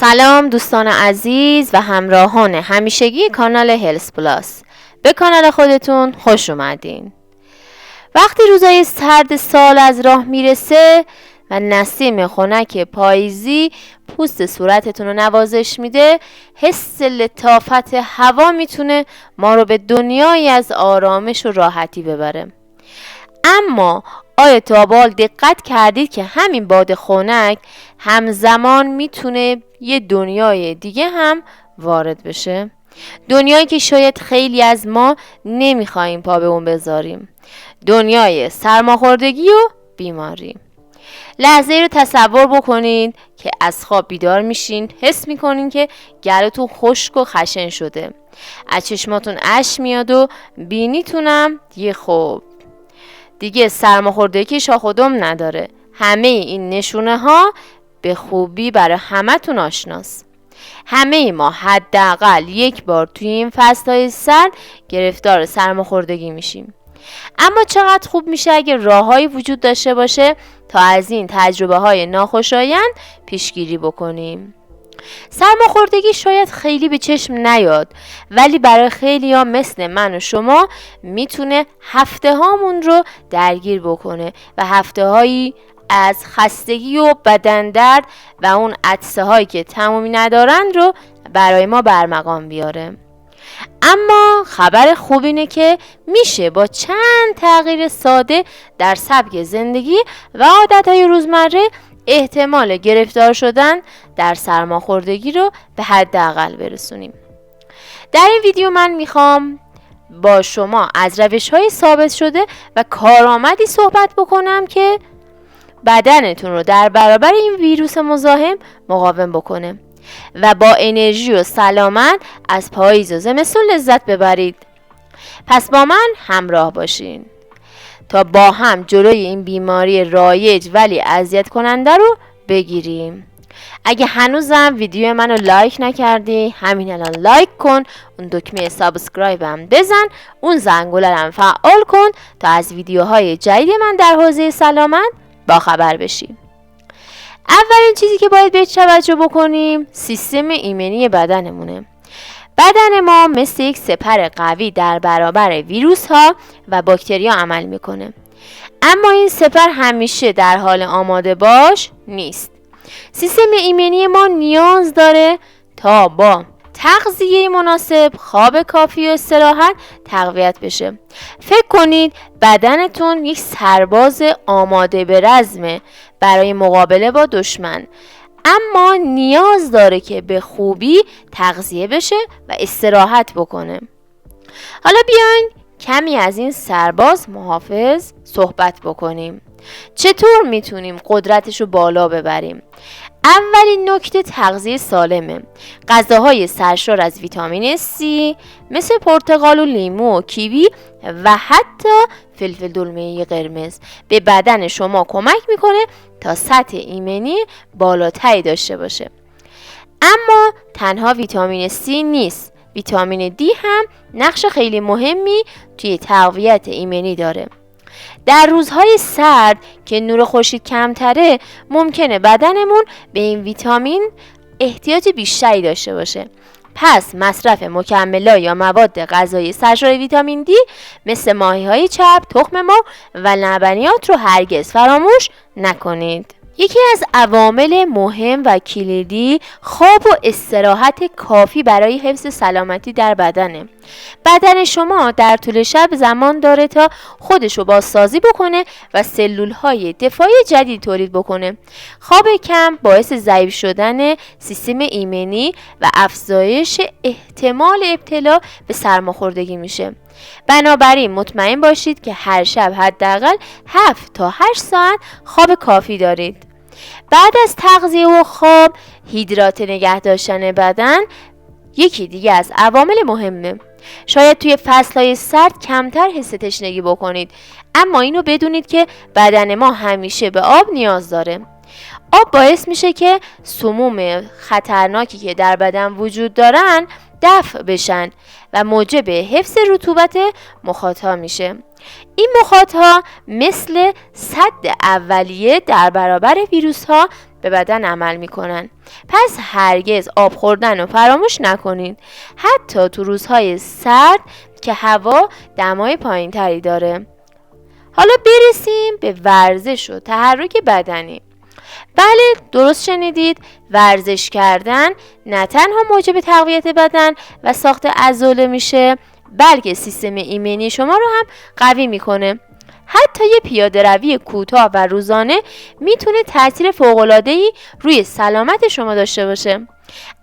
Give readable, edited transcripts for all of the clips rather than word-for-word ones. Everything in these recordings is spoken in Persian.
سلام دوستان عزیز و همراهان همیشگی کانال هلس پلاس. به کانال خودتون خوش اومدین. وقتی روزای سرد سال از راه میرسه و نسیم خنک پاییزی پوست صورتتون رو نوازش میده، حس لطافت هوا میتونه ما رو به دنیایی از آرامش و راحتی ببره. اما آیا تا به حال دقت کردید که همین باد خنک همزمان میتونه یه دنیای دیگه هم وارد بشه؟ دنیایی که شاید خیلی از ما نمیخوایم پا به اون بذاریم. دنیای سرماخوردگی و بیماری. لحظه رو تصور بکنید که از خواب بیدار میشین، حس میکنین که گلوتون خشک و خشن شده، از چشماتون اشک میاد و بینیتونم دیگه سرماخوردگی شاخ و دم نداره. همه این نشونه ها به خوبی برای همتون آشناست. همه ما حداقل یک بار توی این فصل‌های سرد گرفتار سرماخوردگی میشیم. اما چقدر خوب میشه اگه راههایی وجود داشته باشه تا از این تجربه های ناخوشایند پیشگیری بکنیم. سرماخوردگی شاید خیلی به چشم نیاد، ولی برای خیلی ها مثل من و شما میتونه هفته هامون رو درگیر بکنه و هفته هایی از خستگی و بدن درد و اون عطسه هایی که تمومی ندارن رو برای ما برمقام بیاره. اما خبر خوب اینه که میشه با چند تغییر ساده در سبک زندگی و عادتهای روزمره احتمال گرفتار شدن در سرماخوردگی رو به حداقل برسونیم. در این ویدیو من میخوام با شما از روش‌های ثابت شده و کارآمدی صحبت بکنم که بدنتون رو در برابر این ویروس مزاحم مقاوم بکنه و با انرژی و سلامت از پاییز و زمستون لذت ببرید. پس با من همراه باشین تا با هم جلوی این بیماری رایج ولی اذیت کننده رو بگیریم. اگه هنوزم ویدیو منو لایک نکردی، همین الان لایک کن، اون دکمه سابسکرایب هم بزن، اون زنگوله هم فعال کن تا از ویدیوهای جدید من در حوزه سلامت باخبر بشی. اولین چیزی که باید بهش توجه بکنیم سیستم ایمنی بدنمونه. بدن ما مثل یک سپر قوی در برابر ویروس ها و باکتریا عمل میکنه. اما این سپر همیشه در حال آماده باش نیست. سیستم ایمنی ما نیاز داره تا با تغذیه مناسب، خواب کافی و استراحت تقویت بشه. فکر کنید بدنتون یک سرباز آماده به رزمه برای مقابله با دشمن، اما نیاز داره که به خوبی تغذیه بشه و استراحت بکنه. حالا بیاین کمی از این سرباز محافظ صحبت بکنیم. چطور میتونیم قدرتش رو بالا ببریم؟ اولین نکته تغذیه سالمه. غذاهای سرشار از ویتامین C مثل پرتقال و لیمو و کیوی و حتی فلفل دلمه قرمز به بدن شما کمک میکنه تا سطح ایمنی بالاتری داشته باشه. اما تنها ویتامین C نیست، ویتامین D هم نقش خیلی مهمی توی تقویت ایمنی داره. در روزهای سرد که نور خورشید کمتره ممکنه بدنمون به این ویتامین احتیاج بیشتری داشته باشه. پس مصرف مکمل‌ها یا مواد غذایی سرشار ویتامین D مثل ماهی‌های چرب، تخم مرغ و لبنیات رو هرگز فراموش نکنید. یکی از عوامل مهم و کلیدی خواب و استراحت کافی برای حفظ سلامتی در بدنه. بدن شما در طول شب زمان داره تا خودشو بازسازی بکنه و سلول‌های دفاعی جدید تولید بکنه. خواب کم باعث ضعیف شدن سیستم ایمنی و افزایش احتمال ابتلا به سرماخوردگی میشه. بنابراین مطمئن باشید که هر شب حداقل 7 تا 8 ساعت خواب کافی دارید. بعد از تغذیه و خواب، هیدرات نگه داشتن بدن یکی دیگه از عوامل مهمه. شاید توی فصلهای سرد کمتر حس تشنگی بکنید، اما اینو بدونید که بدن ما همیشه به آب نیاز داره. آب باعث میشه که سموم خطرناکی که در بدن وجود دارن دفع بشن و موجب حفظ رطوبت مخاطها میشه. این مخاطها مثل سد اولیه در برابر ویروس ها به بدن عمل میکنن پس هرگز آب خوردن رو فراموش نکنید، حتی تو روزهای سرد که هوا دمای پایین تری داره. حالا برسیم به ورزش و تحرک بدنی. بله، درست شنیدید، ورزش کردن نه تنها موجب تقویت بدن و ساخت عضله میشه، بلکه سیستم ایمنی شما رو هم قوی میکنه. حتی یه پیاده روی کوتاه و روزانه میتونه تاثیر فوق‌العاده‌ای روی سلامت شما داشته باشه.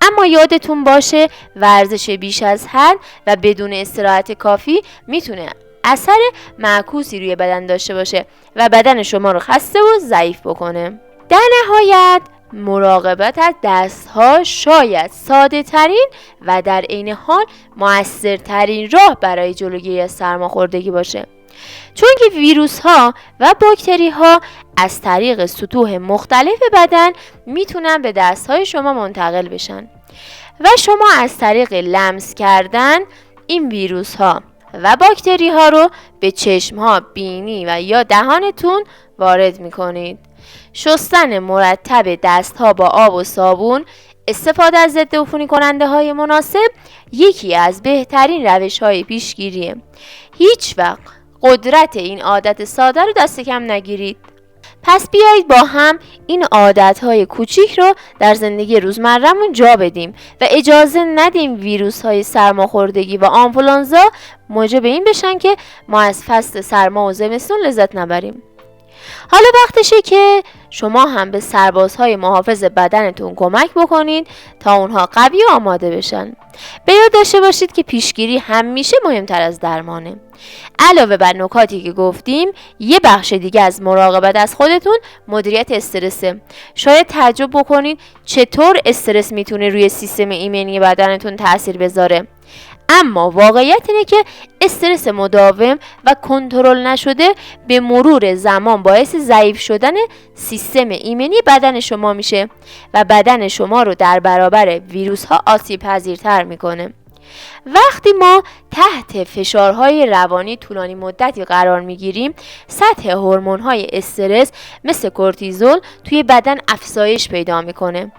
اما یادتون باشه ورزش بیش از حد و بدون استراحت کافی میتونه اثر معکوسی روی بدن داشته باشه و بدن شما رو خسته و ضعیف بکنه. در نهایت مراقبت از دستها شاید ساده ترین و در عین حال مؤثرترین راه برای جلوگیری از سرماخوردگی باشه، چون که ویروس ها و باکتری ها از طریق سطوح مختلف بدن میتونن به دستهای شما منتقل بشن و شما از طریق لمس کردن این ویروس ها و باکتری ها رو به چشم ها، بینی و یا دهانتون وارد میکنید. شستن مرتب دست ها با آب و صابون، استفاده از ضد عفونی کننده های مناسب یکی از بهترین روش های پیشگیریه. هیچ وقت قدرت این عادت ساده رو دست کم نگیرید. پس بیایید با هم این عادت‌های کوچیک رو در زندگی روزمره‌مون جا بدیم و اجازه ندیم ویروس‌های سرماخوردگی و آنفولانزا موجب این بشن که ما از فصل سرما و زمستون لذت نبریم. حالا وقتشه که شما هم به سربازهای محافظ بدنتون کمک بکنید تا اونها قوی و آماده بشن. به یاد داشته باشید که پیشگیری همیشه مهمتر از درمانه. علاوه بر نکاتی که گفتیم، یه بخش دیگه از مراقبت از خودتون مدیریت استرسه. شاید تعجب بکنید چطور استرس میتونه روی سیستم ایمنی بدنتون تأثیر بذاره. اما واقعیت اینه که استرس مداوم و کنترل نشده به مرور زمان باعث ضعیف شدن سیستم ایمنی بدن شما میشه و بدن شما رو در برابر ویروس ها آسیب پذیرتر میکنه. وقتی ما تحت فشارهای روانی طولانی مدتی قرار میگیریم، سطح هورمون‌های استرس مثل کورتیزول توی بدن افزایش پیدا میکنه.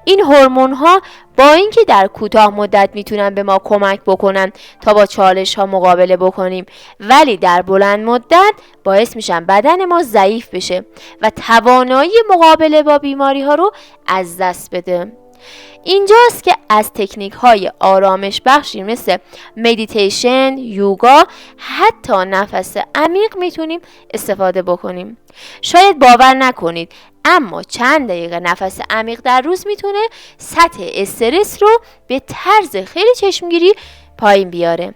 این هورمون‌ها با اینکه در کوتاه مدت میتونن به ما کمک بکنن تا با چالش‌ها مقابله بکنیم، ولی در بلند مدت باعث میشن بدن ما ضعیف بشه و توانایی مقابله با بیماری‌ها رو از دست بده. اینجاست که از تکنیک های آرامش بخشی مثل مدیتیشن، یوگا، حتی نفس عمیق میتونیم استفاده بکنیم. شاید باور نکنید، اما چند دقیقه نفس عمیق در روز میتونه سطح استرس رو به طرز خیلی چشمگیری پایین بیاره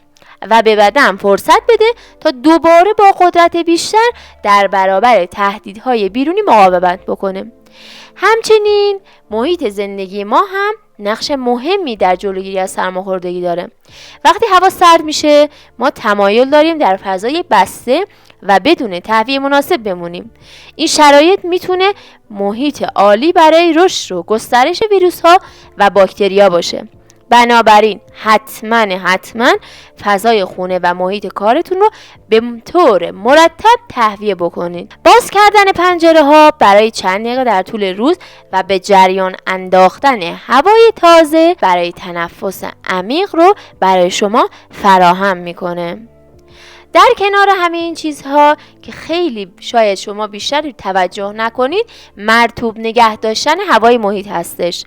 و به بدن فرصت بده تا دوباره با قدرت بیشتر در برابر تهدیدهای بیرونی مقاومت بکنه. همچنین محیط زندگی ما هم نقش مهمی در جلوگیری از سرماخوردگی داره. وقتی هوا سرد میشه، ما تمایل داریم در فضای بسته و بدون تهویه مناسب بمونیم. این شرایط میتونه محیط عالی برای رشد و گسترش ویروس ها و باکتریا باشه. بنابراین حتما فضای خونه و محیط کارتون رو به طور مرتب تهویه بکنید. باز کردن پنجره ها برای چند دقیقه در طول روز و به جریان انداختن هوای تازه برای تنفس عمیق رو برای شما فراهم میکنه. در کنار همه این چیزها که خیلی شاید شما بیشتر توجه نکنید، مرطوب نگه داشتن هوای محیط هستش.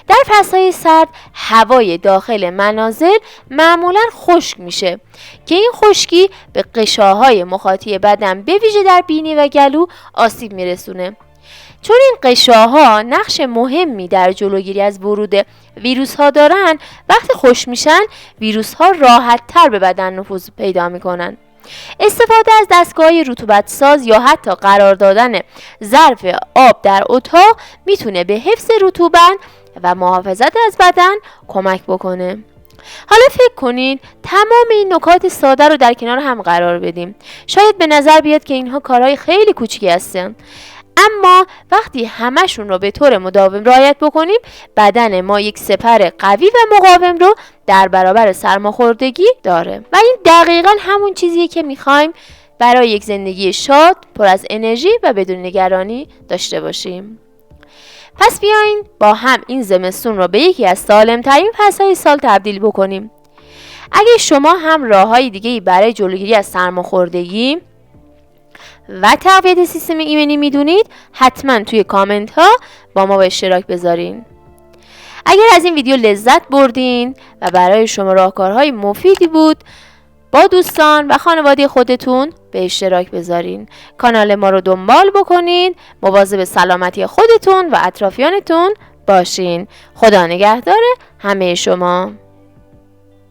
در فصلهای سرد هوای داخل منازل معمولا خشک میشه که این خشکی به غشاهای مخاطی بدن به ویژه در بینی و گلو آسیب میرسونه. چون این غشاها نقش مهمی در جلوگیری از ورود ویروس ها دارن، وقتی خشک میشن ویروس ها راحت تر به بدن نفوذ پیدا میکنن. استفاده از دستگاه رطوبت ساز یا حتی قرار دادن ظرف آب در اتاق میتونه به حفظ رطوبت و محافظت از بدن کمک بکنه. حالا فکر کنید تمام این نکات ساده رو در کنار هم قرار بدیم. شاید به نظر بیاد که اینها کارهای خیلی کوچیکی هستن، اما وقتی همشون رو به طور مداوم رعایت بکنیم، بدن ما یک سپر قوی و مقاوم رو در برابر سرماخوردگی داره و این دقیقاً همون چیزیه که میخوایم برای یک زندگی شاد، پر از انرژی و بدون نگرانی داشته باشیم. پس بیاین با هم این زمستون رو به یکی از سالم‌ترین فصل‌های سال تبدیل بکنیم. اگه شما هم راه‌های دیگه‌ای برای جلوگیری از سرماخوردگی و تقویت سیستم ایمنی میدونید، حتما توی کامنت ها با ما به اشتراک بذارین. اگر از این ویدیو لذت بردین و برای شما راهکارهای مفیدی بود، با دوستان و خانواده خودتون به اشتراک بذارین. کانال ما رو دنبال بکنین، مواظب سلامتی خودتون و اطرافیانتون باشین. خدا نگهدار همه شما.